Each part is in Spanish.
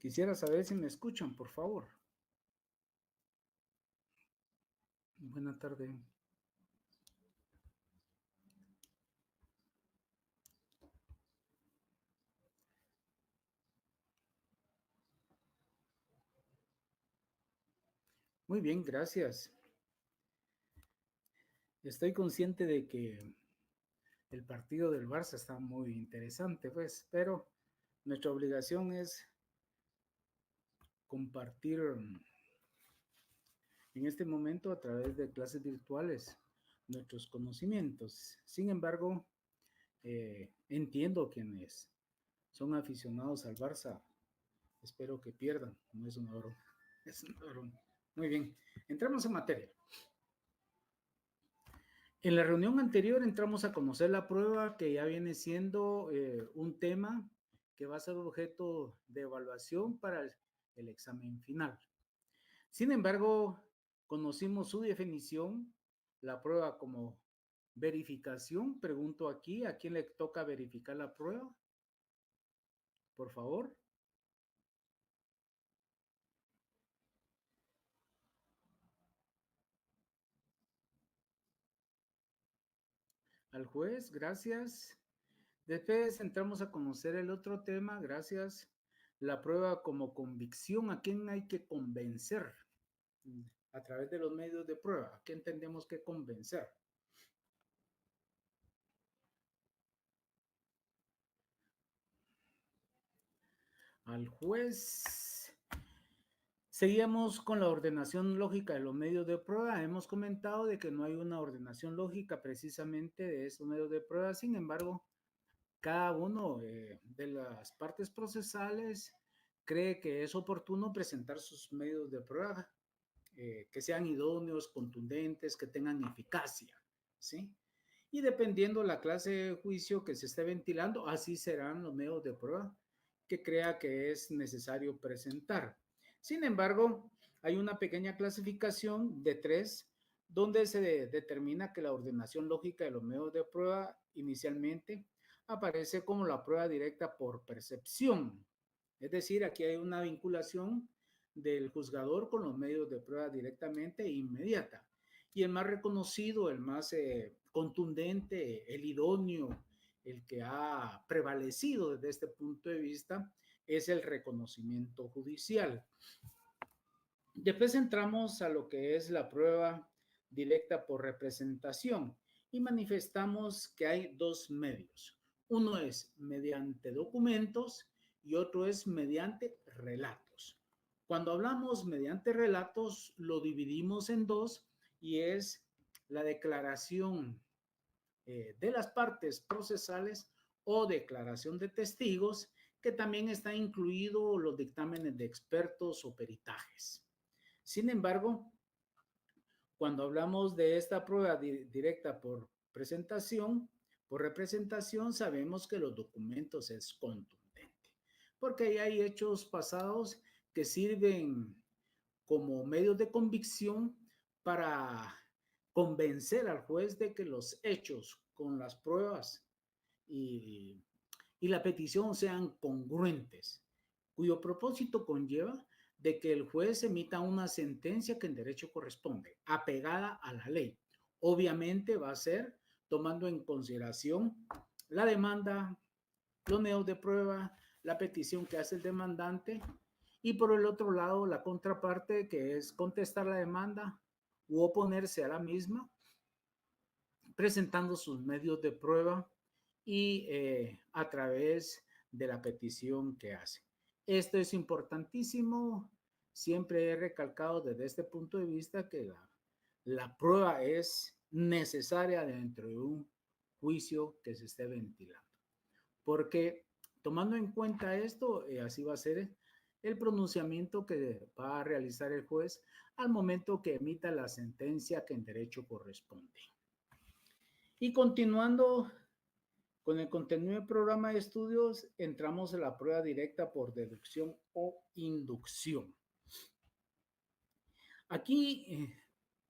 Quisiera saber si me escuchan, por favor. Buena tarde. Muy bien, gracias. Estoy consciente de que el partido del Barça está muy interesante, pues, pero nuestra obligación es compartir en este momento a través de clases virtuales nuestros conocimientos. Sin embargo, entiendo quienes son aficionados al Barça. Espero que pierdan, no es una broma. Es una broma. Muy bien, entramos en materia. En la reunión anterior entramos a conocer la prueba que ya viene siendo un tema que va a ser objeto de evaluación para el examen final. Sin embargo, conocimos su definición, la prueba como verificación. Pregunto aquí, ¿a quién le toca verificar la prueba? Por favor. Al juez, gracias. Después entramos a conocer el otro tema, gracias. La prueba como convicción, ¿a quién hay que convencer? A través de los medios de prueba, ¿a qué entendemos que convencer? Al juez. Seguíamos con la ordenación lógica de los medios de prueba. Hemos comentado de que no hay una ordenación lógica precisamente de esos medios de prueba. Sin embargo, cada uno de las partes procesales cree que es oportuno presentar sus medios de prueba, que sean idóneos, contundentes, que tengan eficacia, ¿sí? Y dependiendo la clase de juicio que se esté ventilando, así serán los medios de prueba que crea que es necesario presentar. Sin embargo, hay una pequeña clasificación de 3 donde se determina que la ordenación lógica de los medios de prueba inicialmente aparece como la prueba directa por percepción. Es decir, aquí hay una vinculación del juzgador con los medios de prueba directamente e inmediata. Y el más reconocido, el más contundente, el idóneo, el que ha prevalecido desde este punto de vista, es el reconocimiento judicial. Después entramos a lo que es la prueba directa por representación y manifestamos que hay dos medios. Uno es mediante documentos y otro es mediante relatos. Cuando hablamos mediante relatos, lo dividimos en dos y es la declaración de las partes procesales o declaración de testigos, que también está incluido los dictámenes de expertos o peritajes. Sin embargo, cuando hablamos de esta prueba directa por presentación, por representación, sabemos que los documentos es contundente, porque ahí hay hechos pasados que sirven como medios de convicción para convencer al juez de que los hechos con las pruebas y, y la petición sean congruentes, cuyo propósito conlleva de que el juez emita una sentencia que en derecho corresponde, apegada a la ley. Obviamente va a ser tomando en consideración la demanda, los medios de prueba, la petición que hace el demandante y por el otro lado la contraparte, que es contestar la demanda u oponerse a la misma, presentando sus medios de prueba y a través de la petición que hace. Esto es importantísimo. Siempre he recalcado desde este punto de vista que la prueba es necesaria dentro de un juicio que se esté ventilando. Porque tomando en cuenta esto, así va a ser el pronunciamiento que va a realizar el juez al momento que emita la sentencia que en derecho corresponde. Y continuando con el contenido del programa de estudios, entramos a la prueba directa por deducción o inducción. Aquí,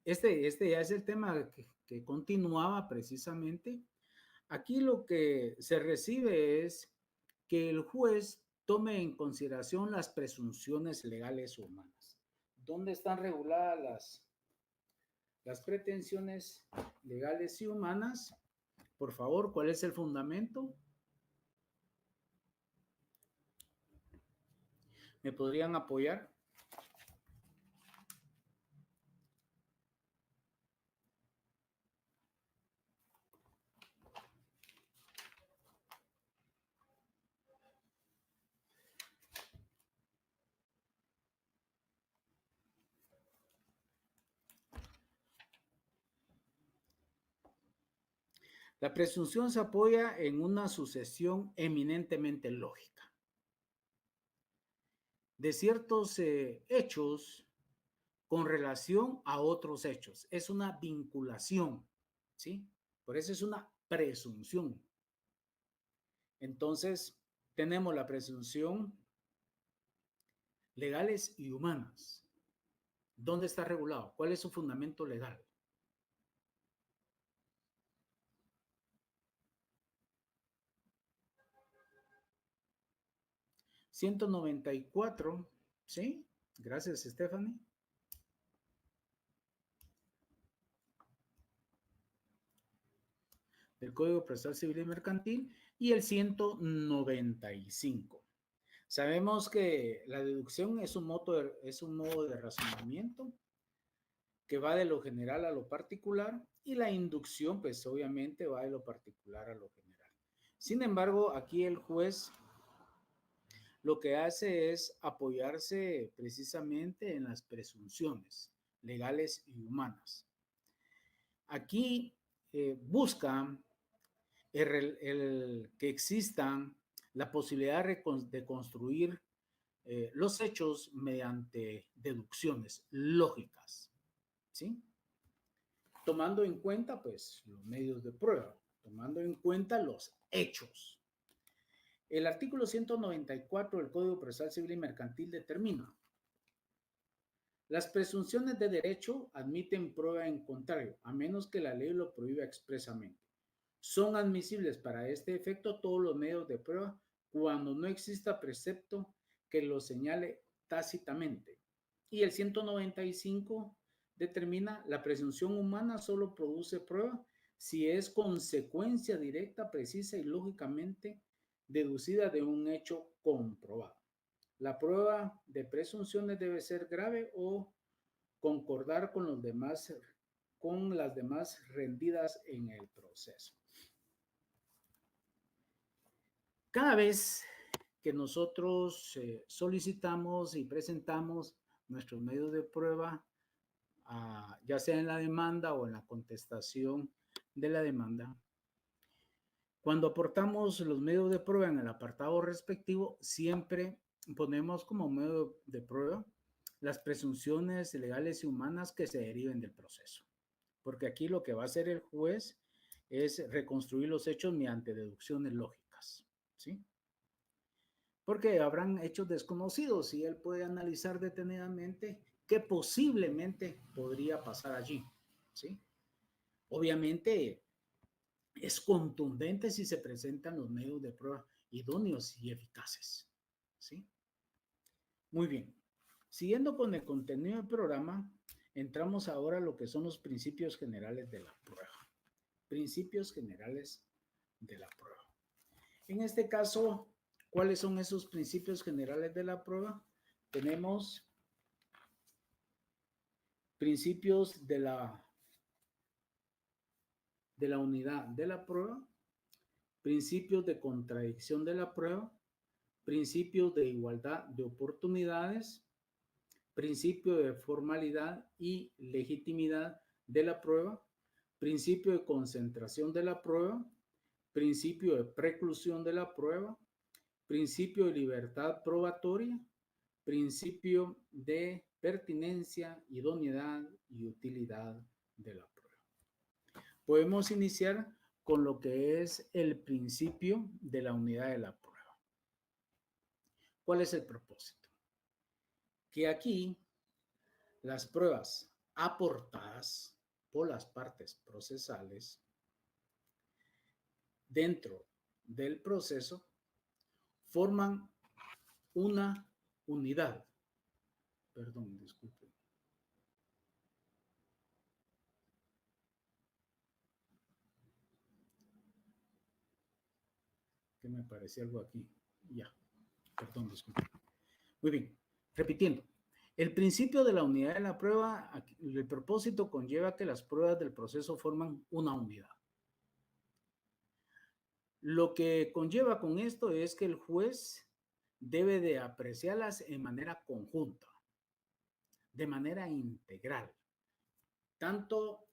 este ya es el tema que continuaba precisamente. Aquí lo que se recibe es que el juez tome en consideración las presunciones legales humanas. ¿Dónde están reguladas las pretensiones legales y humanas? Por favor, ¿cuál es el fundamento? ¿Me podrían apoyar? La presunción se apoya en una sucesión eminentemente lógica de ciertos hechos con relación a otros hechos. Es una vinculación, ¿sí? Por eso es una presunción. Entonces, tenemos la presunción legales y humanas. ¿Dónde está regulado? ¿Cuál es su fundamento legal? 194, ¿sí? Gracias, Stephanie. Del Código Procesal Civil y Mercantil y el 195. Sabemos que la deducción es un modo de razonamiento que va de lo general a lo particular y la inducción pues obviamente va de lo particular a lo general. Sin embargo, aquí el juez lo que hace es apoyarse precisamente en las presunciones legales y humanas. Aquí busca que existan la posibilidad de construir los hechos mediante deducciones lógicas, ¿sí? Tomando en cuenta, pues, los medios de prueba, tomando en cuenta los hechos. El artículo 194 del Código Procesal Civil y Mercantil determina: las presunciones de derecho admiten prueba en contrario, a menos que la ley lo prohíba expresamente. Son admisibles para este efecto todos los medios de prueba cuando no exista precepto que lo señale tácitamente. Y el 195 determina: la presunción humana solo produce prueba si es consecuencia directa, precisa y lógicamente deducida de un hecho comprobado. La prueba de presunciones debe ser grave o concordar con las demás rendidas en el proceso. Cada vez que nosotros solicitamos y presentamos nuestros medios de prueba, ya sea en la demanda o en la contestación de la demanda, cuando aportamos los medios de prueba en el apartado respectivo, siempre ponemos como medio de prueba las presunciones legales y humanas que se deriven del proceso. Porque aquí lo que va a hacer el juez es reconstruir los hechos mediante deducciones lógicas, ¿sí? Porque habrán hechos desconocidos y él puede analizar detenidamente qué posiblemente podría pasar allí, ¿sí? Obviamente es contundente si se presentan los medios de prueba idóneos y eficaces, ¿sí? Muy bien. Siguiendo con el contenido del programa, entramos ahora a lo que son los principios generales de la prueba. Principios generales de la prueba. En este caso, ¿cuáles son esos principios generales de la prueba? Tenemos principios de la unidad de la prueba, principios de contradicción de la prueba, principios de igualdad de oportunidades, principio de formalidad y legitimidad de la prueba, principio de concentración de la prueba, principio de preclusión de la prueba, principio de libertad probatoria, principio de pertinencia, idoneidad y utilidad de la prueba. Podemos iniciar con lo que es el principio de la unidad de la prueba. ¿Cuál es el propósito? Que aquí las pruebas aportadas por las partes procesales dentro del proceso forman una unidad. Perdón, disculpe. Que me apareció algo aquí. Ya, perdón, disculpe. Muy bien, repitiendo. El principio de la unidad de la prueba, el propósito conlleva que las pruebas del proceso forman una unidad. Lo que conlleva con esto es que el juez debe de apreciarlas en manera conjunta, de manera integral, tanto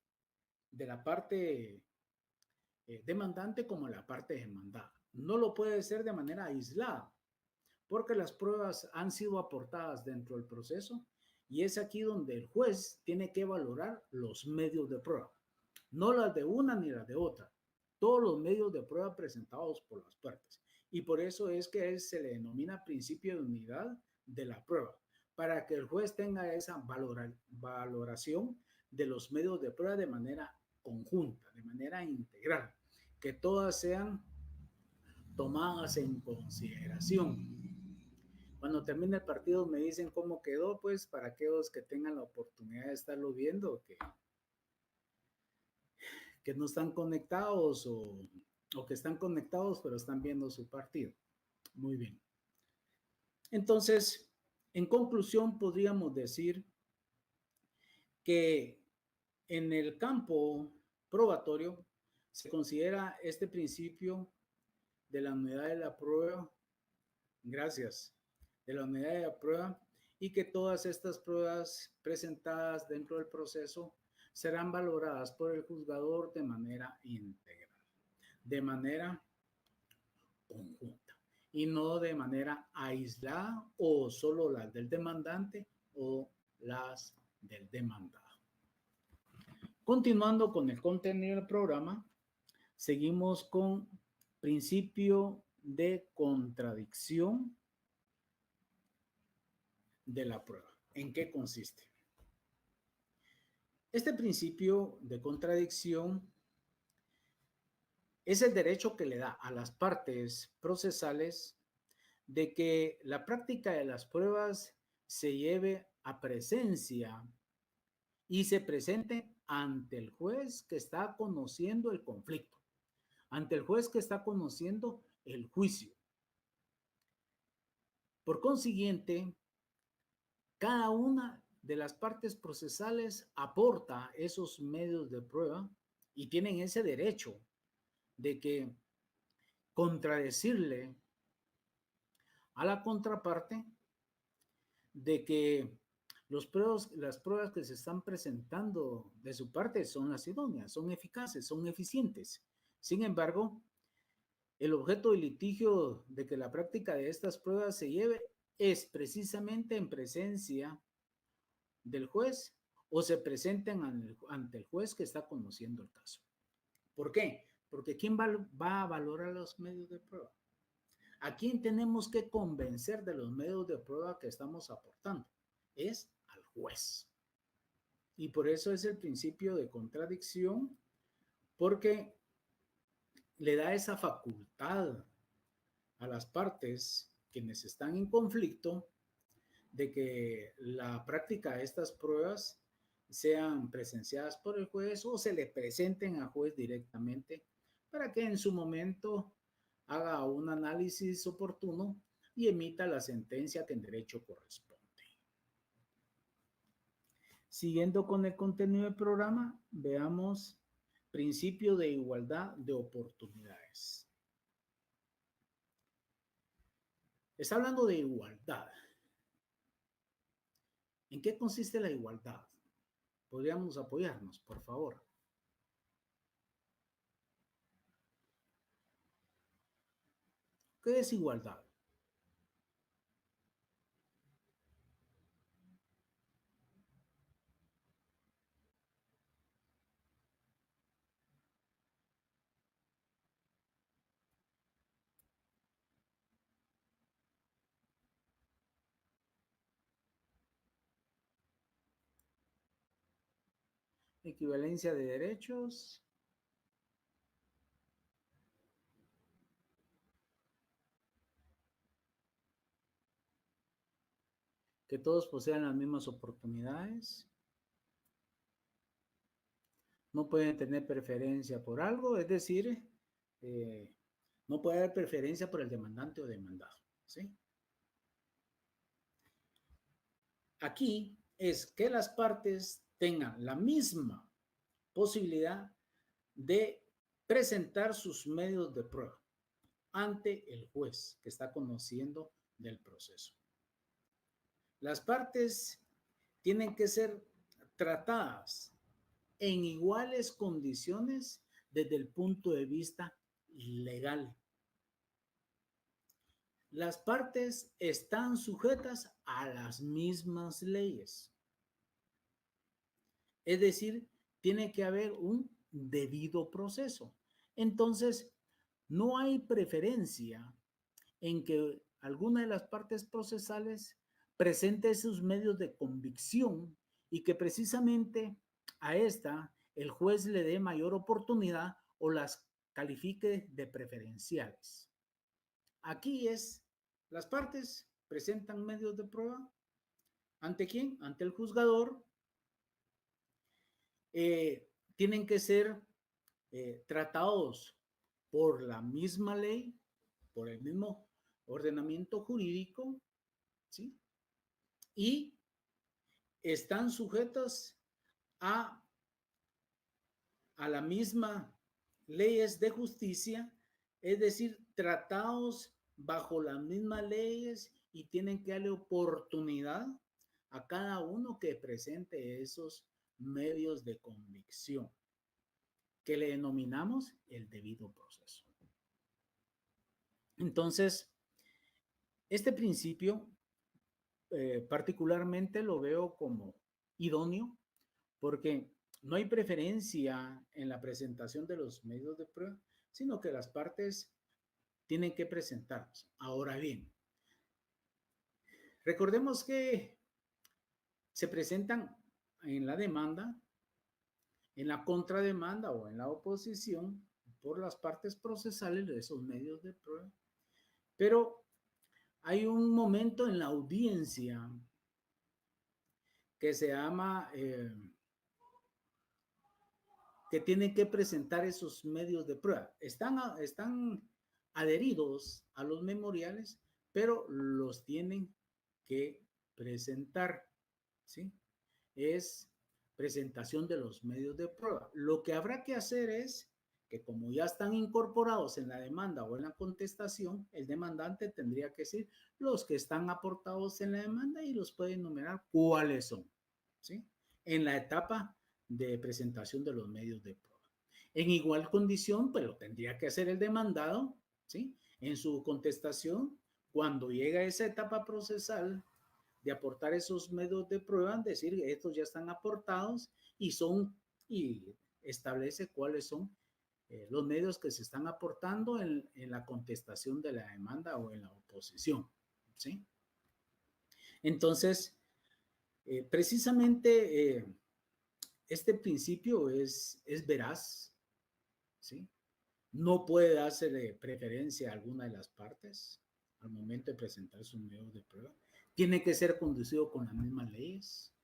de la parte demandante como la parte demandada. No lo puede ser de manera aislada, porque las pruebas han sido aportadas dentro del proceso y es aquí donde el juez tiene que valorar los medios de prueba, no las de una ni las de otra, todos los medios de prueba presentados por las partes. Y por eso es que se le denomina principio de unidad de la prueba, para que el juez tenga esa valoración de los medios de prueba de manera conjunta, de manera integral, que todas sean tomadas en consideración. Cuando termine el partido me dicen cómo quedó, pues para aquellos que tengan la oportunidad de estarlo viendo, que no están conectados o que están conectados pero están viendo su partido. Muy bien. Entonces, en conclusión, podríamos decir que en el campo probatorio se considera este principio de la unidad de la prueba, gracias, de la unidad de la prueba, y que todas estas pruebas presentadas dentro del proceso serán valoradas por el juzgador de manera integral, de manera conjunta, y no de manera aislada o solo las del demandante o las del demandado. Continuando con el contenido del programa, seguimos con principio de contradicción de la prueba. ¿En qué consiste? Este principio de contradicción es el derecho que le da a las partes procesales de que la práctica de las pruebas se lleve a presencia y se presente ante el juez que está conociendo el conflicto, ante el juez que está conociendo el juicio. Por consiguiente, cada una de las partes procesales aporta esos medios de prueba y tienen ese derecho de que contradecirle a la contraparte de que las pruebas que se están presentando de su parte son las idóneas, son eficaces, son eficientes. Sin embargo, el objeto del litigio de que la práctica de estas pruebas se lleve es precisamente en presencia del juez o se presenten ante el juez que está conociendo el caso. ¿Por qué? Porque ¿quién va a valorar los medios de prueba? ¿A quién tenemos que convencer de los medios de prueba que estamos aportando? Es al juez. Y por eso es el principio de contradicción, porque le da esa facultad a las partes quienes están en conflicto de que la práctica de estas pruebas sean presenciadas por el juez o se le presenten al juez directamente para que en su momento haga un análisis oportuno y emita la sentencia que en derecho corresponde. Siguiendo con el contenido del programa, veamos principio de igualdad de oportunidades. Está hablando de igualdad. ¿En qué consiste la igualdad? ¿Podríamos apoyarnos, por favor? ¿Qué es igualdad? Equivalencia de derechos. que todos posean las mismas oportunidades, no pueden tener preferencia por algo, es decir, eh, no puede haber preferencia por el demandante o demandado, ¿sí? Aquí es que las partes tengan la misma posibilidad de presentar sus medios de prueba ante el juez que está conociendo del proceso. Las partes tienen que ser tratadas en iguales condiciones desde el punto de vista legal. Las partes están sujetas a las mismas leyes. Es decir, tiene que haber un debido proceso. Entonces, no hay preferencia en que alguna de las partes procesales presente sus medios de convicción y que precisamente a esta el juez le dé mayor oportunidad o las califique de preferenciales. Aquí es, las partes presentan medios de prueba. ¿Ante quién? Ante el juzgador. Tienen que ser tratados por la misma ley, por el mismo ordenamiento jurídico, ¿sí? Y están sujetos a, a la misma leyes de justicia, es decir, tratados bajo las mismas leyes y tienen que darle oportunidad a cada uno que presente esos medios de convicción, que le denominamos el debido proceso. Entonces, este principio particularmente lo veo como idóneo porque no hay preferencia en la presentación de los medios de prueba, sino que las partes tienen que presentarlos. Ahora bien, recordemos que se presentan en la demanda, en la contrademanda o en la oposición por las partes procesales de esos medios de prueba, pero hay un momento en la audiencia que se llama que tienen que presentar esos medios de prueba. Están adheridos a los memoriales, pero los tienen que presentar, ¿sí? Es presentación de los medios de prueba. Lo que habrá que hacer es que como ya están incorporados en la demanda o en la contestación, el demandante tendría que decir los que están aportados en la demanda y los puede enumerar cuáles son, ¿sí? En la etapa de presentación de los medios de prueba. En igual condición, pues lo tendría que hacer el demandado, ¿sí? En su contestación, cuando llega a esa etapa procesal de aportar esos medios de prueba, decir que estos ya están aportados y establece cuáles son los medios que se están aportando en la contestación de la demanda o en la oposición, ¿sí? Entonces, precisamente este principio es veraz, ¿sí? No puede dársele preferencia a alguna de las partes al momento de presentar sus medios de prueba. Tiene que ser conducido con las mismas leyes.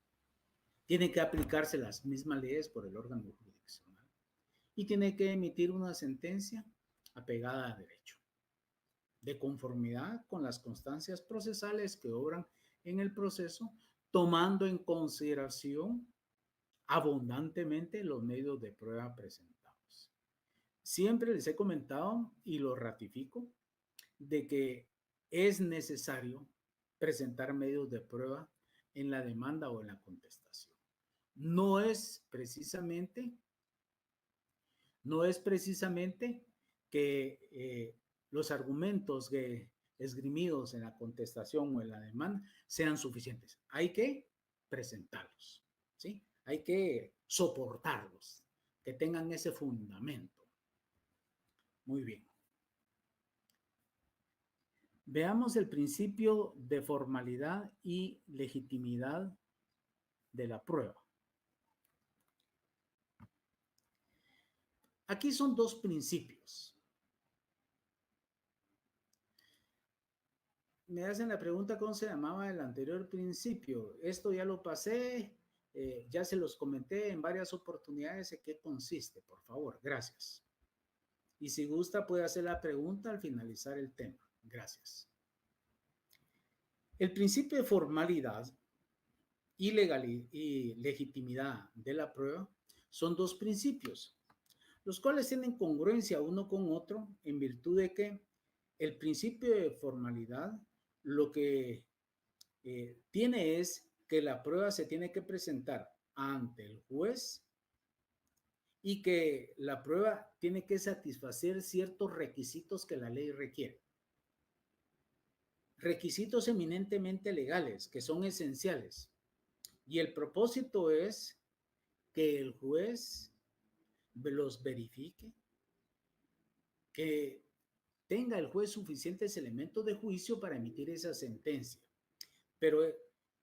Tiene que aplicarse las mismas leyes por el órgano jurisdiccional. Y tiene que emitir una sentencia apegada a derecho, de conformidad con las constancias procesales que obran en el proceso, tomando en consideración abundantemente los medios de prueba presentados. Siempre les he comentado y lo ratifico de que es necesario presentar medios de prueba en la demanda o en la contestación. No es precisamente, no es precisamente que los argumentos que esgrimidos en la contestación o en la demanda sean suficientes. Hay que presentarlos, ¿sí? Hay que soportarlos, que tengan ese fundamento. Muy bien. Veamos el principio de formalidad y legitimidad de la prueba. Aquí son dos principios. me hacen la pregunta cómo se llamaba el anterior principio. Esto ya lo pasé, ya se los comenté en varias oportunidades en qué consiste, por favor. Gracias. Y si gusta, puede hacer la pregunta al finalizar el tema. Gracias. El principio de formalidad y legitimidad de la prueba son dos principios, los cuales tienen congruencia uno con otro en virtud de que el principio de formalidad lo que tiene es que la prueba se tiene que presentar ante el juez y que la prueba tiene que satisfacer ciertos requisitos que la ley requiere. Requisitos eminentemente legales que son esenciales. Y el propósito es que el juez los verifique, que tenga el juez suficientes elementos de juicio para emitir esa sentencia. Pero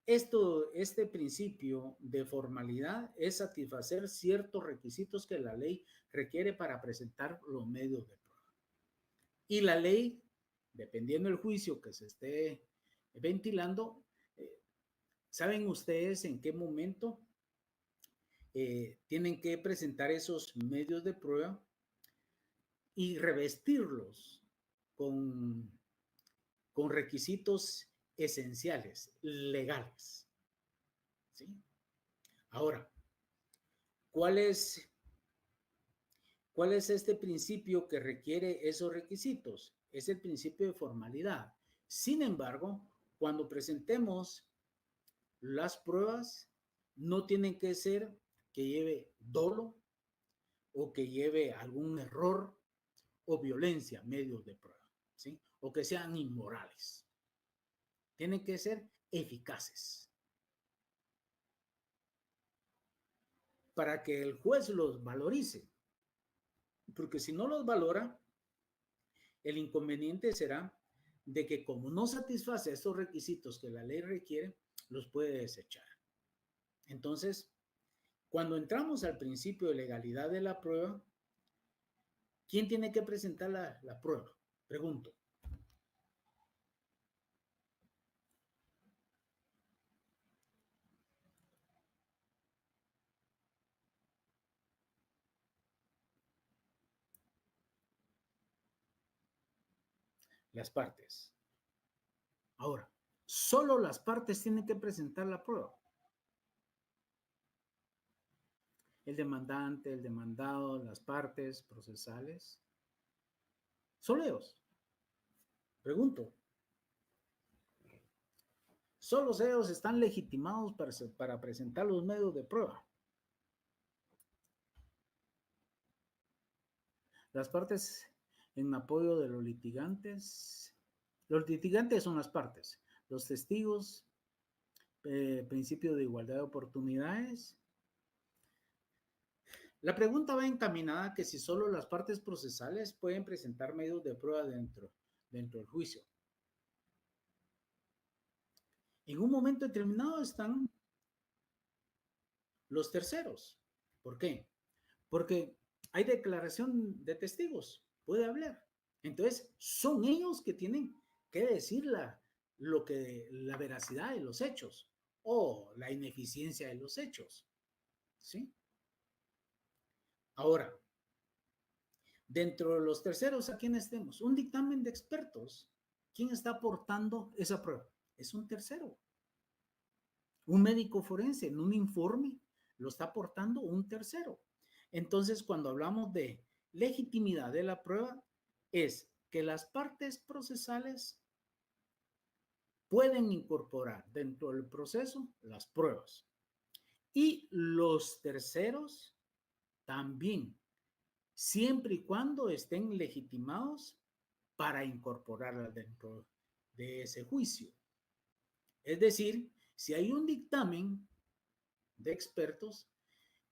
este principio de formalidad es satisfacer ciertos requisitos que la ley requiere para presentar los medios de prueba. Y la ley, dependiendo del juicio que se esté ventilando, ¿saben ustedes en qué momento tienen que presentar esos medios de prueba y revestirlos con, con requisitos esenciales, legales? ¿Sí? Ahora, ¿cuál es este principio que requiere esos requisitos? Es el principio de formalidad. Sin embargo, cuando presentemos las pruebas, no tienen que ser que lleve dolo o que lleve algún error o violencia, medios de prueba, ¿sí? O que sean inmorales. Tienen que ser eficaces para que el juez los valorice. Porque si no los valora, el inconveniente será de que como no satisface esos requisitos que la ley requiere, los puede desechar. Entonces, cuando entramos al principio de legalidad de la prueba, ¿quién tiene que presentar la prueba? Pregunto. Las partes. Ahora, solo las partes tienen que presentar la prueba. El demandante, el demandado, las partes procesales. Solo ellos. Pregunto. Solo ellos están legitimados para presentar los medios de prueba. Las partes en apoyo de los litigantes. Los litigantes son las partes. Los testigos, principio de igualdad de oportunidades. La pregunta va encaminada a que si solo las partes procesales pueden presentar medios de prueba dentro del juicio. En un momento determinado están los terceros. ¿Por qué? Porque hay declaración de testigos, puede hablar. Entonces, son ellos que tienen que decir la veracidad de los hechos o la ineficiencia de los hechos. ¿Sí? Ahora, dentro de los terceros, ¿a quién estemos? Un dictamen de expertos. ¿Quién está aportando esa prueba? Es un tercero. Un médico forense en un informe lo está aportando un tercero. Entonces, cuando hablamos de legitimidad de la prueba, es que las partes procesales pueden incorporar dentro del proceso las pruebas y los terceros también, siempre y cuando estén legitimados para incorporarlas dentro de ese juicio. Es decir, si hay un dictamen de expertos,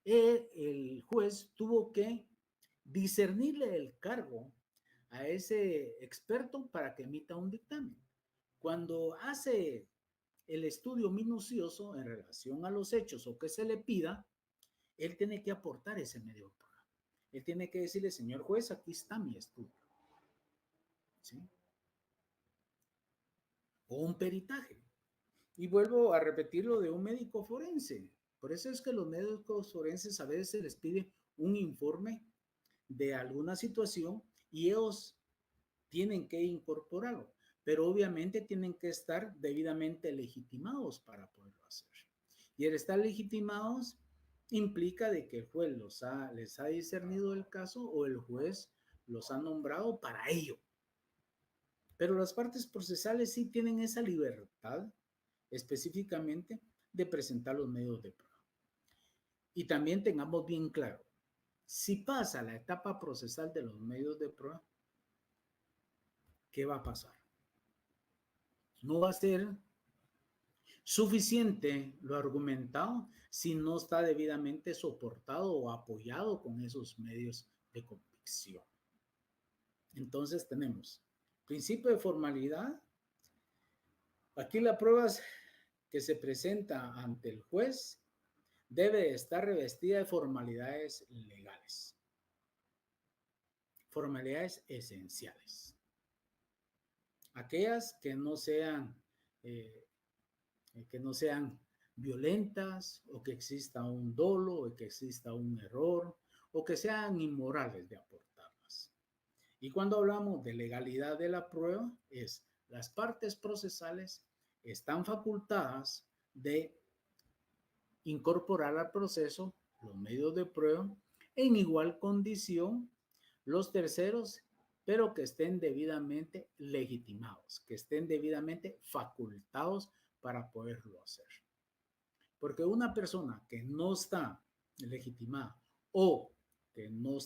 el juez tuvo que discernirle el cargo a ese experto para que emita un dictamen. Cuando hace el estudio minucioso en relación a los hechos o que se le pida, él tiene que aportar ese medio de prueba. Él tiene que decirle, señor juez, aquí está mi estudio. ¿Sí? o un peritaje. Y vuelvo a repetir lo de un médico forense. Por eso es que los médicos forenses a veces les pide un informe de alguna situación y ellos tienen que incorporarlo, pero obviamente tienen que estar debidamente legitimados para poderlo hacer. Y el estar legitimados implica de que el juez les ha discernido el caso o el juez los ha nombrado para ello. Pero las partes procesales sí tienen esa libertad específicamente de presentar los medios de prueba. Y también tengamos bien claro, si pasa la etapa procesal de los medios de prueba, ¿qué va a pasar? No va a ser suficiente lo argumentado si no está debidamente soportado o apoyado con esos medios de convicción. Entonces tenemos principio de formalidad. Aquí la prueba que se presenta ante el juez debe estar revestida de formalidades legales, formalidades esenciales. Aquellas eh, que no sean violentas o que exista un dolo o que exista un error o que sean inmorales de aportarlas. Y cuando hablamos de legalidad de la prueba, es las partes procesales están facultadas de incorporar al proceso los medios de prueba en igual condición los terceros, pero que estén debidamente legitimados, que estén debidamente facultados para poderlo hacer. Porque una persona que no está legitimada o que no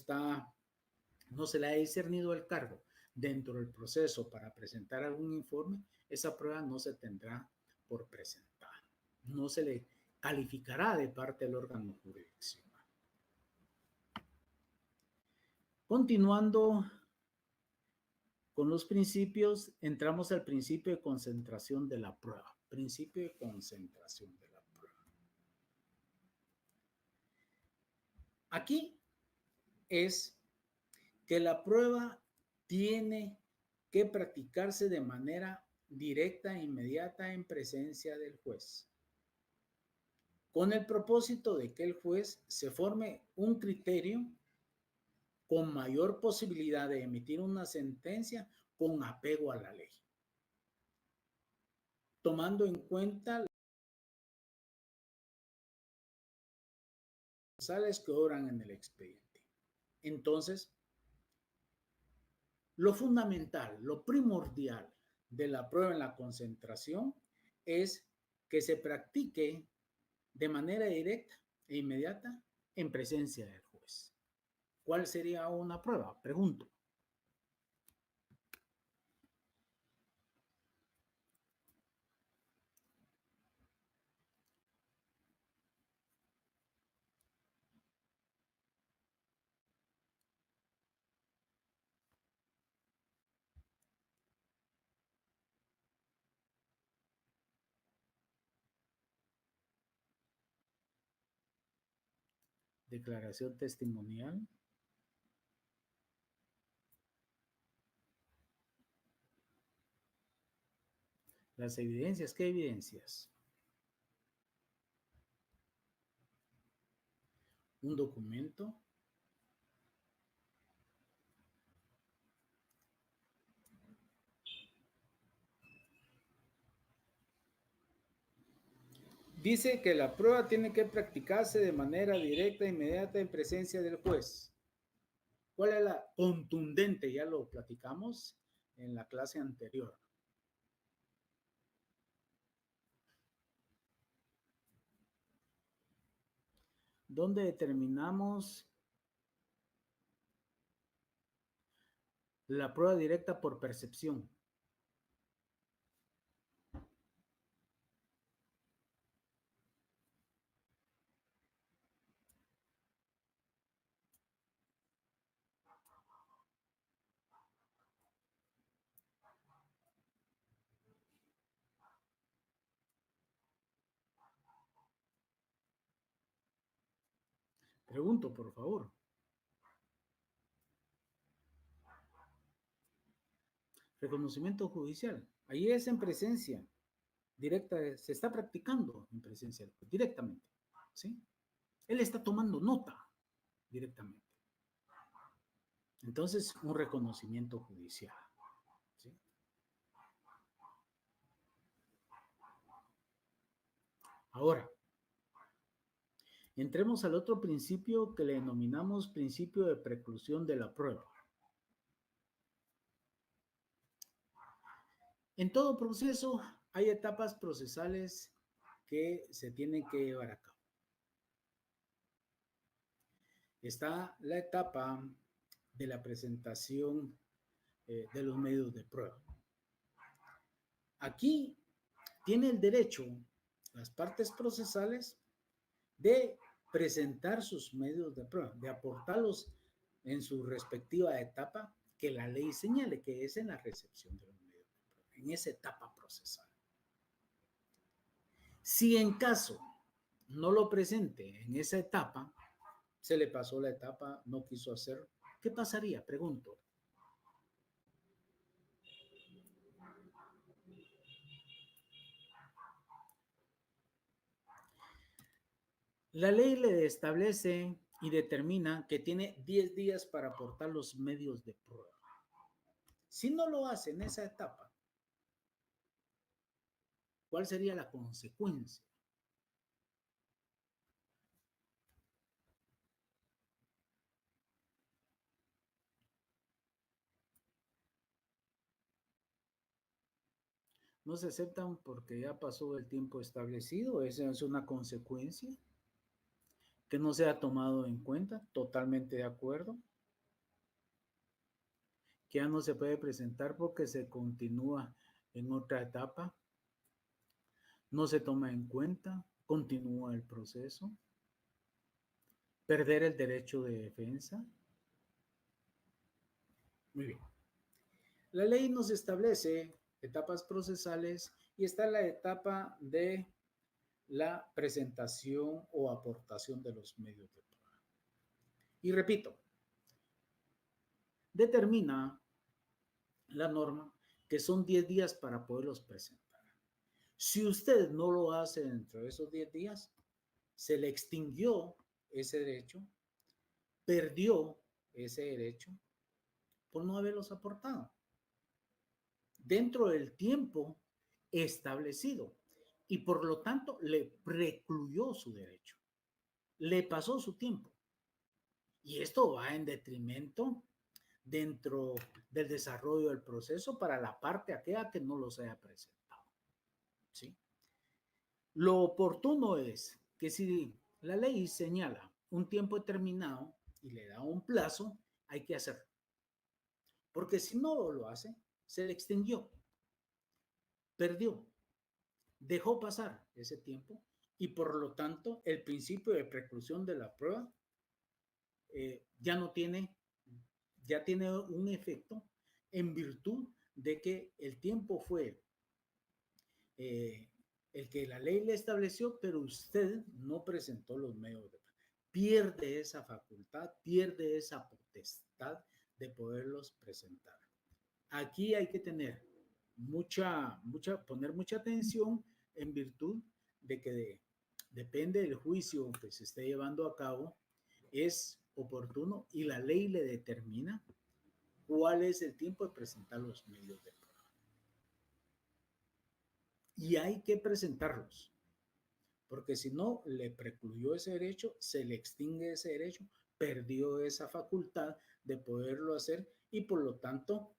se le ha discernido el cargo dentro del proceso para presentar algún informe, esa prueba no se tendrá por presentar. No se le calificará de parte del órgano jurisdiccional. Continuando con los principios, entramos al principio de concentración de la prueba. Principio de concentración de la prueba. Aquí es que la prueba tiene que practicarse de manera directa e inmediata en presencia del juez, con el propósito de que el juez se forme un criterio con mayor posibilidad de emitir una sentencia con apego a la ley, tomando en cuenta las sales que obran en el expediente. Entonces, lo fundamental, lo primordial de la prueba en la concentración es que se practique de manera directa e inmediata en presencia del juez. ¿Cuál sería una prueba? Pregunto. Declaración testimonial. Las evidencias, ¿qué evidencias? Un documento. Dice que la prueba tiene que practicarse de manera directa e inmediata en presencia del juez. ¿Cuál es la contundente? Ya lo platicamos en la clase anterior. Donde determinamos la prueba directa por percepción. Pregunto, por favor. Reconocimiento judicial. Ahí es en presencia directa, se está practicando en presencia directamente, ¿sí? Él está tomando nota directamente. Entonces, un reconocimiento judicial, ¿sí? Ahora, entremos al otro principio que le denominamos principio de preclusión de la prueba. En todo proceso hay etapas procesales que se tienen que llevar a cabo. Está la etapa de la presentación de los medios de prueba. Aquí tiene el derecho las partes procesales de presentar sus medios de prueba, de aportarlos en su respectiva etapa que la ley señale, que es en la recepción de los medios de prueba, en esa etapa procesal. Si en caso no lo presente en esa etapa, se le pasó la etapa, no quiso hacer, ¿qué pasaría? Pregunto. La ley le establece y determina que tiene 10 días para aportar los medios de prueba. Si no lo hace en esa etapa, ¿cuál sería la consecuencia? No se aceptan porque ya pasó el tiempo establecido, esa es una consecuencia que no se ha tomado en cuenta, totalmente de acuerdo, que ya no se puede presentar porque se continúa en otra etapa, no se toma en cuenta, continúa el proceso, perder el derecho de defensa. Muy bien. La ley nos establece etapas procesales y está la etapa de la presentación o aportación de los medios de prueba. Y repito, determina la norma que son 10 días para poderlos presentar. Si usted no lo hace dentro de esos 10 días, se le extinguió ese derecho, perdió ese derecho por no haberlos aportado dentro del tiempo establecido y por lo tanto le precluyó su derecho, le pasó su tiempo. Y esto va en detrimento dentro del desarrollo del proceso para la parte aquella que no los haya presentado. ¿Sí? Lo oportuno es que si la ley señala un tiempo determinado y le da un plazo, hay que hacerlo. Porque si no lo hace, se le extinguió, perdió, dejó pasar ese tiempo y por lo tanto el principio de preclusión de la prueba ya no tiene, ya tiene un efecto en virtud de que el tiempo fue eh, el que la ley le estableció, pero usted no presentó los medios de prueba. Pierde esa facultad, pierde esa potestad de poderlos presentar. Aquí hay que tener poner mucha atención en virtud de que depende del juicio que se esté llevando a cabo, es oportuno y la ley le determina cuál es el tiempo de presentar los medios de prueba. Y hay que presentarlos, porque si no le precluyó ese derecho, se le extingue ese derecho, perdió esa facultad de poderlo hacer y por lo tanto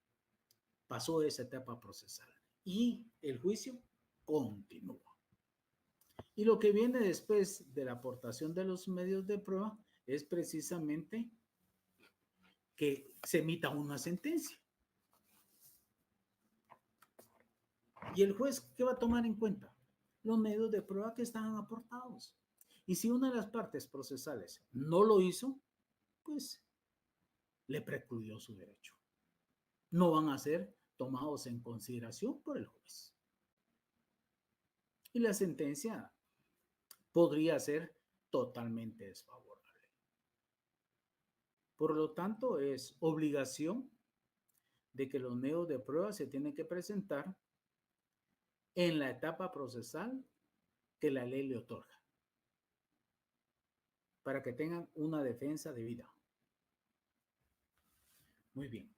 pasó esa etapa procesal y el juicio continúa. Y lo que viene después de la aportación de los medios de prueba es precisamente que se emita una sentencia. ¿Y el juez qué va a tomar en cuenta? Los medios de prueba que estaban aportados. Y si una de las partes procesales no lo hizo, pues le precluyó su derecho. No van a ser tomados en consideración por el juez. Y la sentencia podría ser totalmente desfavorable. Por lo tanto, es obligación de que los medios de prueba se tienen que presentar en la etapa procesal que la ley le otorga, para que tengan una defensa debida. Muy bien.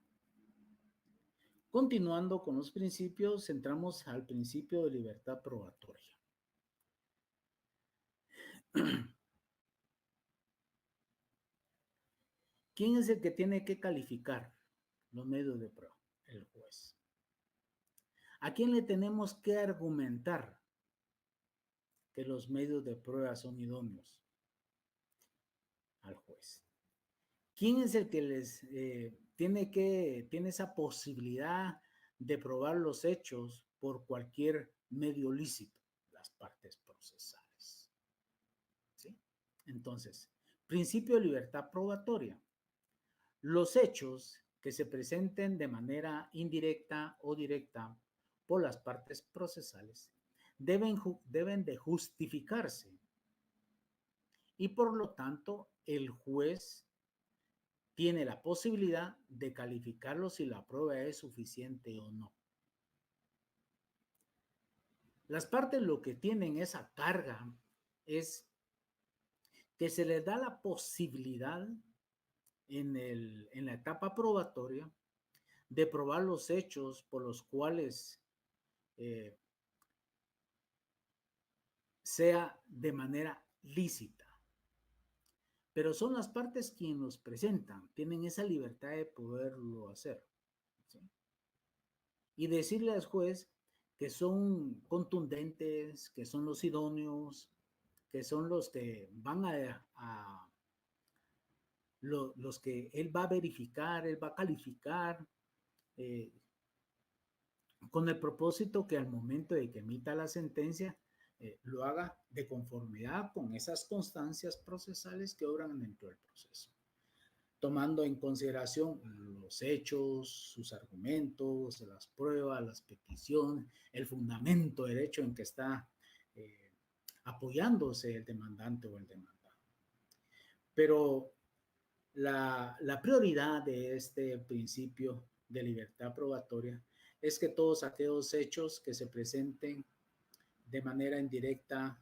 Continuando con los principios, entramos al principio de libertad probatoria. ¿Quién es el que tiene que calificar los medios de prueba? El juez. ¿A quién le tenemos que argumentar que los medios de prueba son idóneos? Al juez. ¿Quién es el que les tiene esa posibilidad de probar los hechos por cualquier medio lícito? Las partes procesales. ¿Sí? Entonces, principio de libertad probatoria. Los hechos que se presenten de manera indirecta o directa por las partes procesales deben de justificarse y por lo tanto el juez tiene la posibilidad de calificarlo si la prueba es suficiente o no. Las partes lo que tienen esa carga es que se les da la posibilidad en la etapa probatoria de probar los hechos por los cuales sea de manera lícita. Pero son las partes quienes los presentan, tienen esa libertad de poderlo hacer. ¿Sí? Y decirle al juez que son contundentes, que son los idóneos, que son los que van los que él va a verificar, él va a calificar, con el propósito que al momento de que emita la sentencia, lo haga de conformidad con esas constancias procesales que obran dentro del proceso, tomando en consideración los hechos, sus argumentos, las pruebas, las peticiones, el fundamento derecho en que está apoyándose el demandante o el demandado. Pero la prioridad de este principio de libertad probatoria es que todos aquellos hechos que se presenten de manera indirecta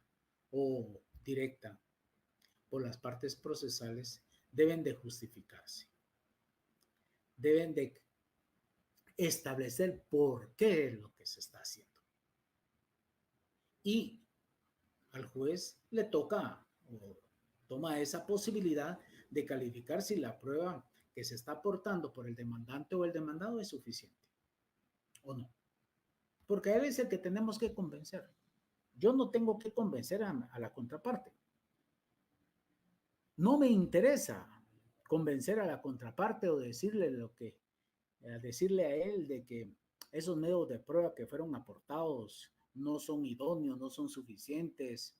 o directa por las partes procesales deben de justificarse. Deben de establecer por qué es lo que se está haciendo. Y al juez le toca o toma esa posibilidad de calificar si la prueba que se está aportando por el demandante o el demandado es suficiente o no. Porque a él es el que tenemos que convencer. Yo no tengo que convencer a la contraparte. No me interesa convencer a la contraparte o decirle decirle a él de que esos medios de prueba que fueron aportados no son idóneos, no son suficientes,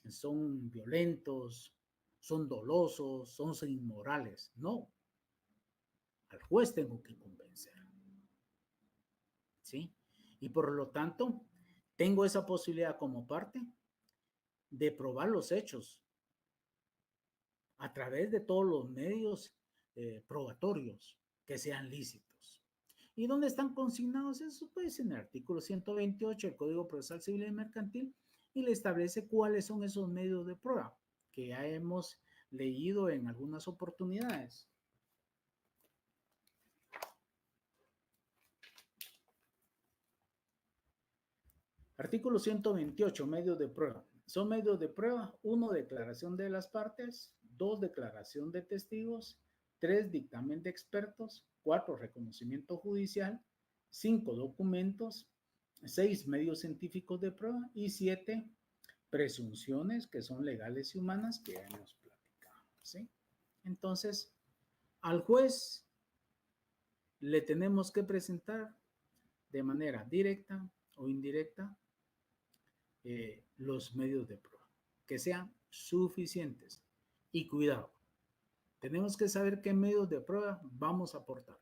son violentos, son dolosos, son inmorales. No, al juez tengo que convencer. ¿Sí? Y por lo tanto, tengo esa posibilidad como parte de probar los hechos a través de todos los medios probatorios que sean lícitos. ¿Y dónde están consignados eso? Pues en el artículo 128 del Código Procesal Civil y Mercantil, y le establece cuáles son esos medios de prueba que ya hemos leído en algunas oportunidades. Artículo 128, medios de prueba. Son medios de prueba: 1, declaración de las partes; 2, declaración de testigos; 3, dictamen de expertos; 4, reconocimiento judicial; 5, documentos; 6, medios científicos de prueba; y 7, presunciones que son legales y humanas que ya hemos platicado. ¿Sí? Entonces, al juez le tenemos que presentar de manera directa o indirecta los medios de prueba, que sean suficientes. Y cuidado, tenemos que saber qué medios de prueba vamos a aportar,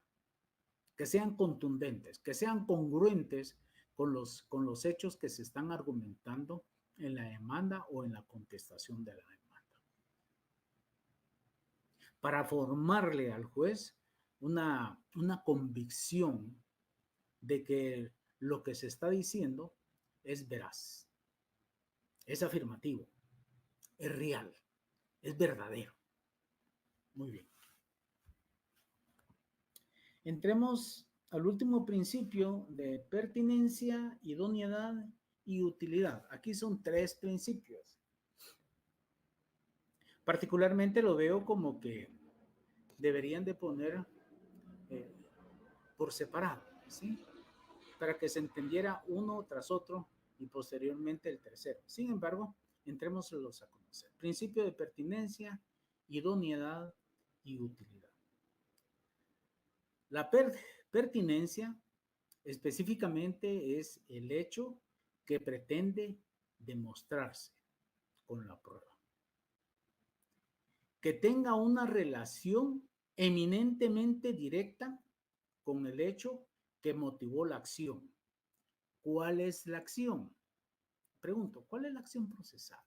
que sean contundentes, que sean congruentes con los hechos que se están argumentando en la demanda o en la contestación de la demanda. Para formarle al juez una convicción de que lo que se está diciendo es veraz, es afirmativo, es real, es verdadero. Muy bien. Entremos al último principio de pertinencia, idoneidad y utilidad. Aquí son 3 principios. Particularmente lo veo como que deberían de poner eh, por separado, ¿sí? Para que se entendiera uno tras otro y posteriormente el tercero. Sin embargo, entrémoslos a conocer. Principio de pertinencia, idoneidad y utilidad. La pertinencia específicamente es el hecho que pretende demostrarse con la prueba. Que tenga una relación eminentemente directa con el hecho que motivó la acción. ¿Cuál es la acción? Pregunto, ¿cuál es la acción procesal?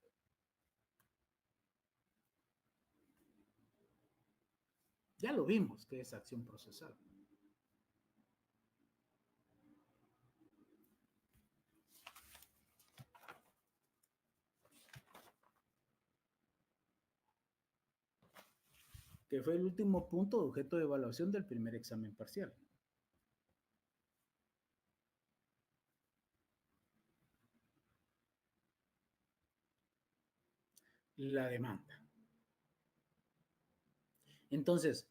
Ya lo vimos que es acción procesal. Que fue el último punto de objeto de evaluación del primer examen parcial. La demanda. Entonces,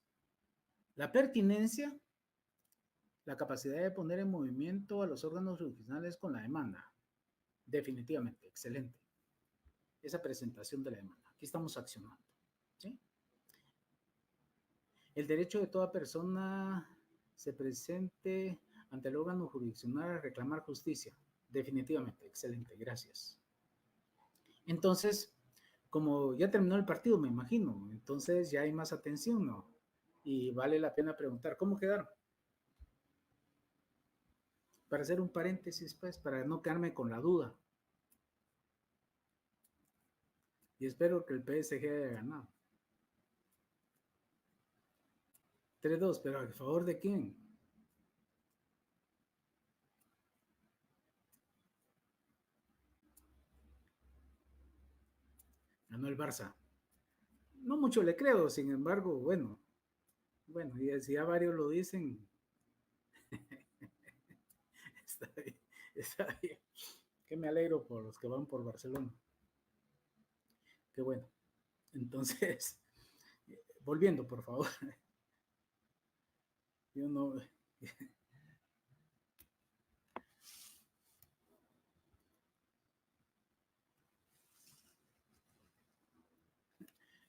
la pertinencia, la capacidad de poner en movimiento a los órganos jurisdiccionales con la demanda. Definitivamente, excelente. Esa presentación de la demanda. Aquí estamos accionando. ¿Sí? El derecho de toda persona se presente ante el órgano jurisdiccional a reclamar justicia. Definitivamente, excelente, gracias. Entonces, como ya terminó el partido, me imagino, entonces ya hay más atención, ¿no? Y vale la pena preguntar, ¿cómo quedaron? Para hacer un paréntesis, pues, para no quedarme con la duda. Y espero que el PSG haya ganado. 3-2, pero ¿a favor de quién? Ganó el Barça. No mucho le creo, sin embargo, bueno, y si ya varios lo dicen, está bien, está bien. Que me alegro por los que van por Barcelona. Qué bueno. Entonces, volviendo, por favor. Yo no,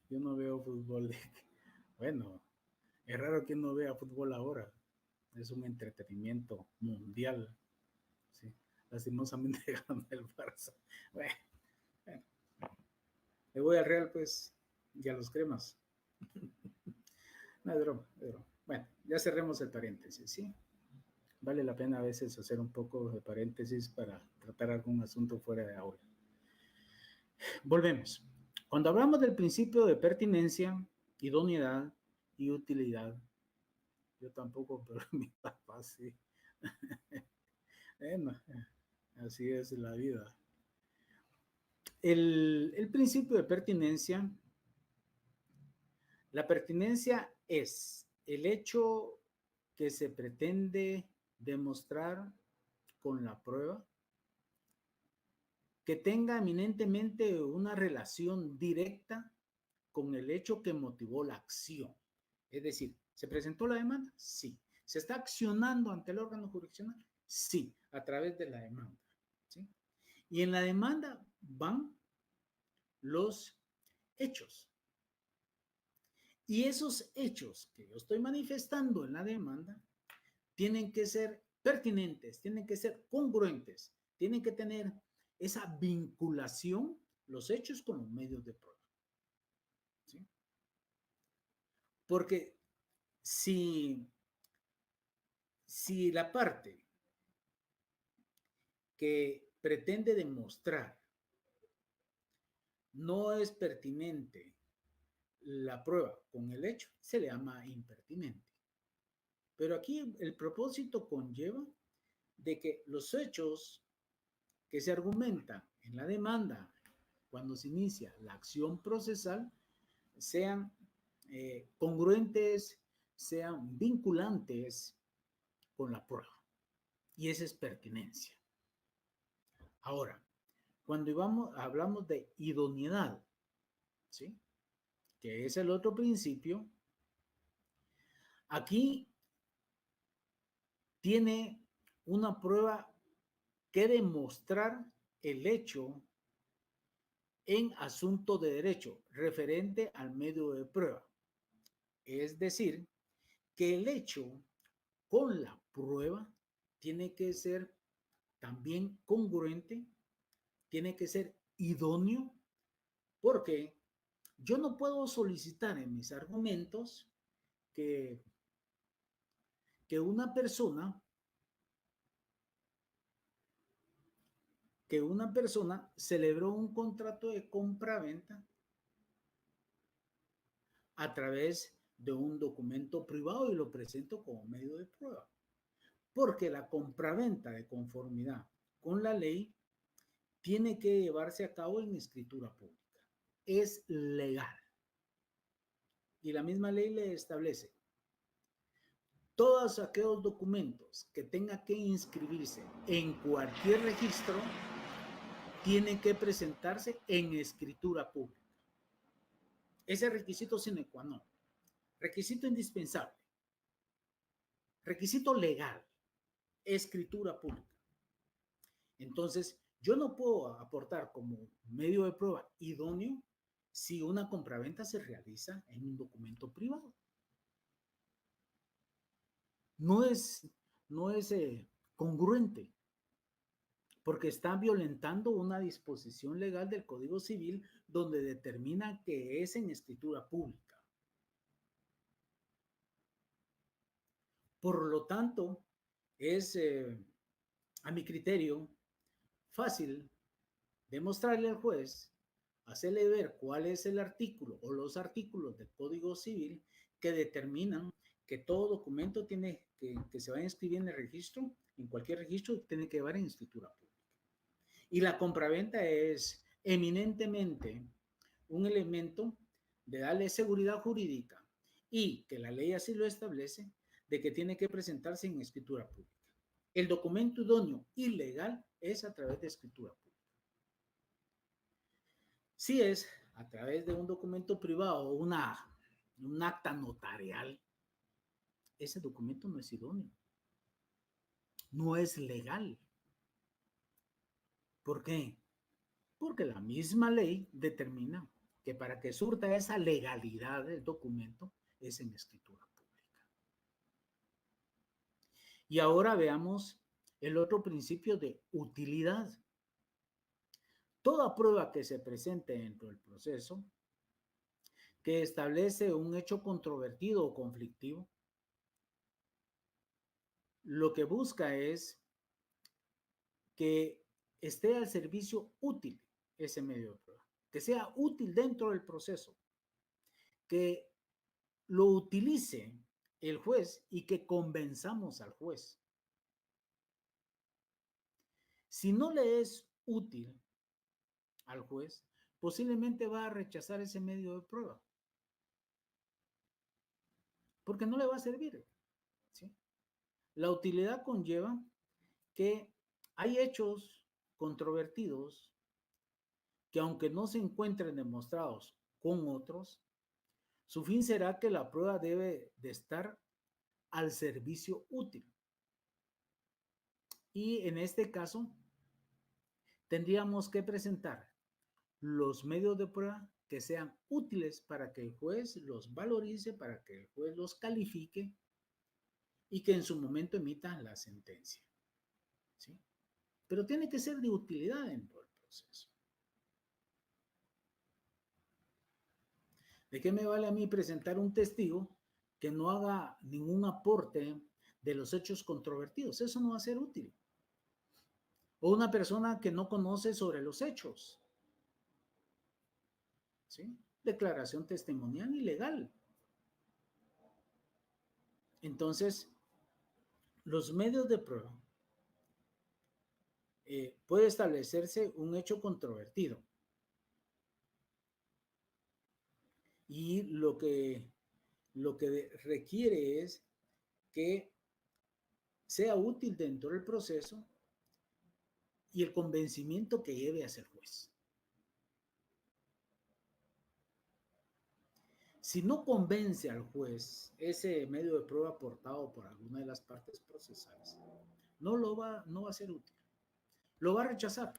yo no veo fútbol. Bueno, es raro que no vea fútbol ahora. Es un entretenimiento mundial. ¿Sí? Lastimosamente gana el Barça. Bueno, bueno, le voy al Real, pues, y a los cremas. No, es broma, es broma. Bueno, ya cerremos el paréntesis, ¿sí? Vale la pena a veces hacer un poco de paréntesis para tratar algún asunto fuera de aula. Volvemos. Cuando hablamos del principio de pertinencia, idoneidad y utilidad, yo tampoco, pero mi papá sí. Bueno, así es la vida. El principio de pertinencia, la pertinencia es el hecho que se pretende demostrar con la prueba que tenga eminentemente una relación directa con el hecho que motivó la acción. Es decir, ¿se presentó la demanda? Sí. ¿Se está accionando ante el órgano jurisdiccional? Sí, a través de la demanda. ¿Sí? Y en la demanda van los hechos. Y esos hechos que yo estoy manifestando en la demanda tienen que ser pertinentes, tienen que ser congruentes, tienen que tener esa vinculación, los hechos con los medios de prueba. ¿Sí? Porque si, si la parte que pretende demostrar no es pertinente la prueba con el hecho, se le llama impertinente. Pero aquí el propósito conlleva de que los hechos que se argumenta en la demanda cuando se inicia la acción procesal sean congruentes, sean vinculantes con la prueba. Y esa es pertinencia. Ahora, cuando hablamos de idoneidad, ¿sí? Que es el otro principio, aquí tiene una prueba que demostrar el hecho en asunto de derecho referente al medio de prueba. Es decir, que el hecho con la prueba tiene que ser también congruente, tiene que ser idóneo, porque yo no puedo solicitar en mis argumentos que, que una persona celebró un contrato de compra-venta a través de un documento privado y lo presento como medio de prueba. Porque la compraventa de conformidad con la ley tiene que llevarse a cabo en escritura pública. Es legal. Y la misma ley le establece todos aquellos documentos que tenga que inscribirse en cualquier registro tienen que presentarse en escritura pública. Ese requisito sine qua non, requisito indispensable, requisito legal, escritura pública. Entonces, yo no puedo aportar como medio de prueba idóneo si una compraventa se realiza en un documento privado. No es, no es congruente, porque está violentando una disposición legal del Código Civil donde determina que es en escritura pública. Por lo tanto, es, a mi criterio, fácil demostrarle al juez, hacerle ver cuál es el artículo o los artículos del Código Civil que determinan que todo documento que se va a inscribir en el registro, en cualquier registro, tiene que llevar en escritura pública. Y la compraventa es eminentemente un elemento de darle seguridad jurídica y que la ley así lo establece, de que tiene que presentarse en escritura pública. El documento idóneo y legal es a través de escritura pública. Si es a través de un documento privado o un acta notarial, ese documento no es idóneo, no es legal. ¿Por qué? Porque la misma ley determina que para que surta esa legalidad del documento es en escritura pública. Y ahora veamos el otro principio de utilidad. Toda prueba que se presente dentro del proceso que establece un hecho controvertido o conflictivo, lo que busca es que esté al servicio útil ese medio de prueba, que sea útil dentro del proceso, que lo utilice el juez y que convenzamos al juez. Si no le es útil al juez, posiblemente va a rechazar ese medio de prueba, porque no le va a servir, ¿sí? La utilidad conlleva que hay hechos controvertidos que aunque no se encuentren demostrados con otros, su fin será que la prueba debe de estar al servicio útil. Y en este caso, tendríamos que presentar los medios de prueba que sean útiles para que el juez los valorice, para que el juez los califique y que en su momento emita la sentencia. ¿Sí? Pero tiene que ser de utilidad dentro del proceso. ¿De qué me vale a mí presentar un testigo que no haga ningún aporte de los hechos controvertidos? Eso no va a ser útil. O una persona que no conoce sobre los hechos. ¿Sí? Declaración testimonial ilegal. Entonces, los medios de prueba puede establecerse un hecho controvertido. Y lo que requiere es que sea útil dentro del proceso y el convencimiento que lleve hacia el juez. Si no convence al juez ese medio de prueba aportado por alguna de las partes procesales, no va a ser útil. Lo va a rechazar.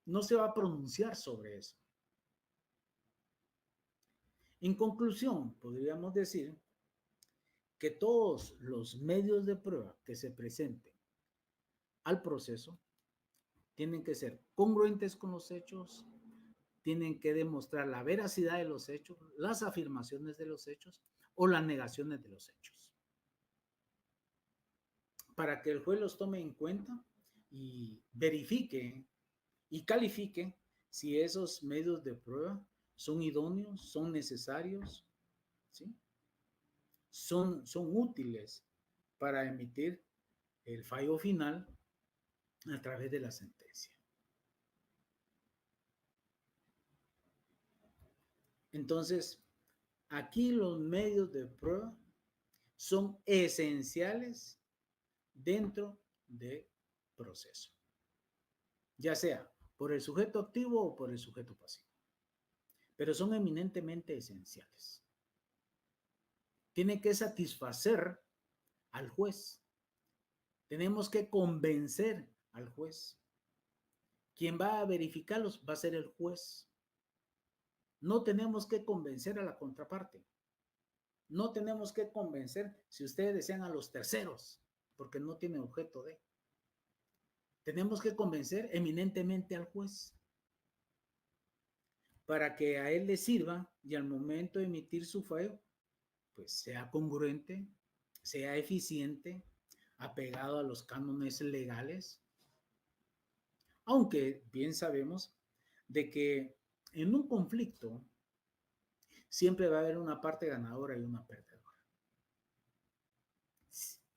No se va a pronunciar sobre eso. En conclusión, podríamos decir que todos los medios de prueba que se presenten al proceso tienen que ser congruentes con los hechos, tienen que demostrar la veracidad de los hechos, las afirmaciones de los hechos o las negaciones de los hechos, para que el juez los tome en cuenta y verifique y califique si esos medios de prueba son idóneos, son necesarios, ¿sí? son útiles para emitir el fallo final a través de la sentencia. Entonces, aquí los medios de prueba son esenciales dentro del proceso, ya sea por el sujeto activo o por el sujeto pasivo, pero son eminentemente esenciales. Tiene que satisfacer al juez. Tenemos que convencer al juez. Quien va a verificarlos va a ser el juez. No tenemos que convencer a la contraparte. No tenemos que convencer, si ustedes desean, a los terceros, porque no tiene objeto de. Tenemos que convencer eminentemente al juez para que a él le sirva y al momento de emitir su fallo, pues sea congruente, sea eficiente, apegado a los cánones legales, aunque bien sabemos de que en un conflicto siempre va a haber una parte ganadora y una perdedora.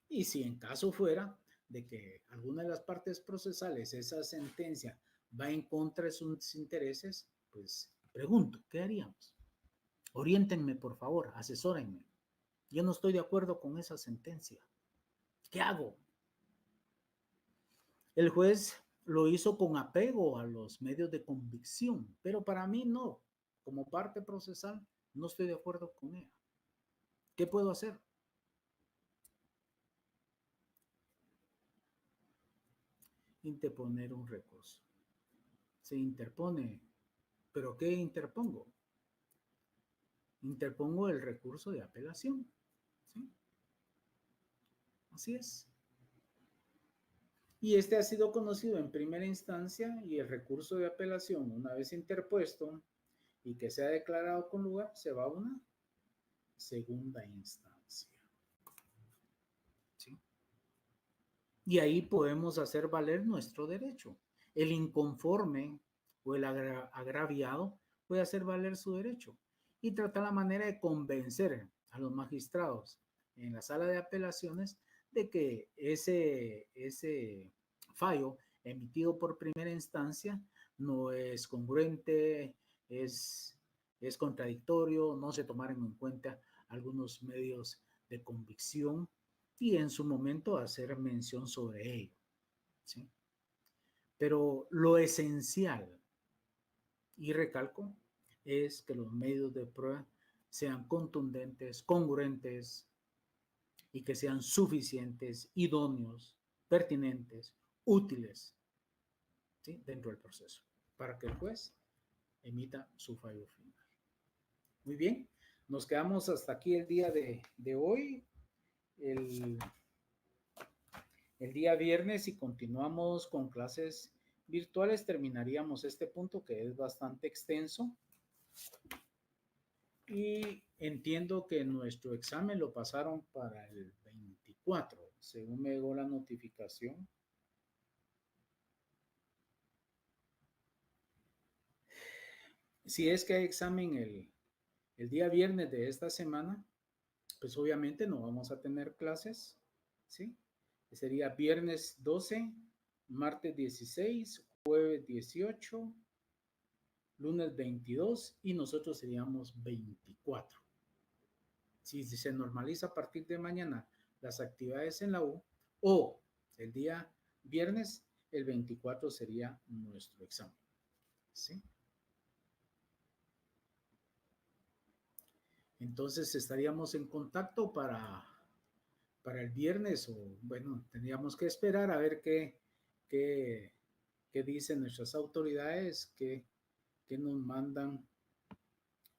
Y si en caso fuera de que alguna de las partes procesales, esa sentencia va en contra de sus intereses, pues pregunto, ¿qué haríamos? Oriéntenme, por favor, asesórenme. Yo no estoy de acuerdo con esa sentencia. ¿Qué hago? El juez lo hizo con apego a los medios de convicción, pero para mí no. Como parte procesal, no estoy de acuerdo con ella. ¿Qué puedo hacer? Interponer un recurso. Se interpone. ¿Pero qué interpongo? Interpongo el recurso de apelación. ¿Sí? Así es. Y este ha sido conocido en primera instancia y el recurso de apelación, una vez interpuesto y que sea declarado con lugar, se va a una segunda instancia. ¿Sí? Y ahí podemos hacer valer nuestro derecho. El inconforme o el agraviado puede hacer valer su derecho y tratar la manera de convencer a los magistrados en la sala de apelaciones de que ese fallo emitido por primera instancia no es congruente, es contradictorio, no se tomaron en cuenta algunos medios de convicción y en su momento hacer mención sobre ello. ¿Sí? Pero lo esencial, y recalco, es que los medios de prueba sean contundentes, congruentes y que sean suficientes, idóneos, pertinentes, útiles, ¿sí? Dentro del proceso, para que el juez emita su fallo final. Muy bien, nos quedamos hasta aquí el día de hoy. El día viernes, si continuamos con clases virtuales, terminaríamos este punto que es bastante extenso. Y entiendo que nuestro examen lo pasaron para el 24, según me llegó la notificación. Si es que hay examen el día viernes de esta semana, pues obviamente no vamos a tener clases, ¿sí? Sería viernes 12 martes 16, jueves 18, lunes 22 y nosotros seríamos 24. Si se normaliza a partir de mañana las actividades en la U o el día viernes, el 24 sería nuestro examen. ¿Sí? Entonces estaríamos en contacto para el viernes o bueno, tendríamos que esperar a ver qué, qué dicen nuestras autoridades, qué nos mandan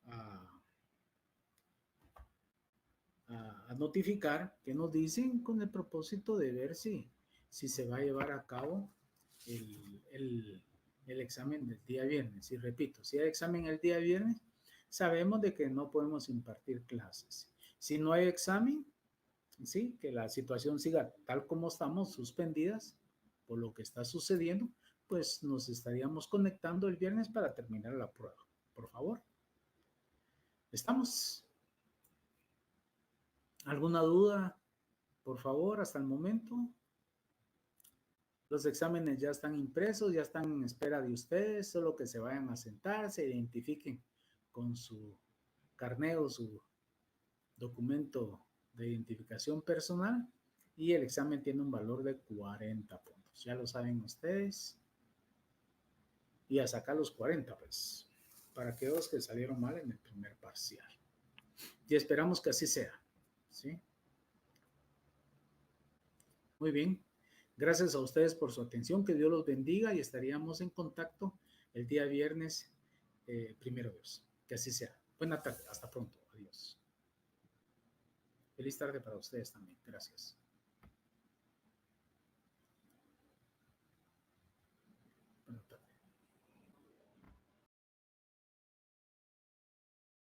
a, a notificar, qué nos dicen con el propósito de ver si se va a llevar a cabo el examen del día viernes. Y repito, si hay examen el día viernes, sabemos de que no podemos impartir clases. Si no hay examen, sí, que la situación siga tal como estamos, suspendidas por lo que está sucediendo, pues nos estaríamos conectando el viernes para terminar la prueba. Por favor. ¿Estamos? ¿Alguna duda? Por favor, hasta el momento. Los exámenes ya están impresos, ya están en espera de ustedes, solo que se vayan a sentar, se identifiquen con su carnet o su documento de identificación personal y el examen tiene un valor de 40 puntos. Ya lo saben ustedes. Y a sacar los 40, pues, para aquellos que salieron mal en el primer parcial. Y esperamos que así sea. ¿Sí? Muy bien. Gracias a ustedes por su atención. Que Dios los bendiga y estaríamos en contacto el día viernes, primero Dios. Que así sea. Buena tarde. Hasta pronto. Adiós. Feliz tarde para ustedes también. Gracias.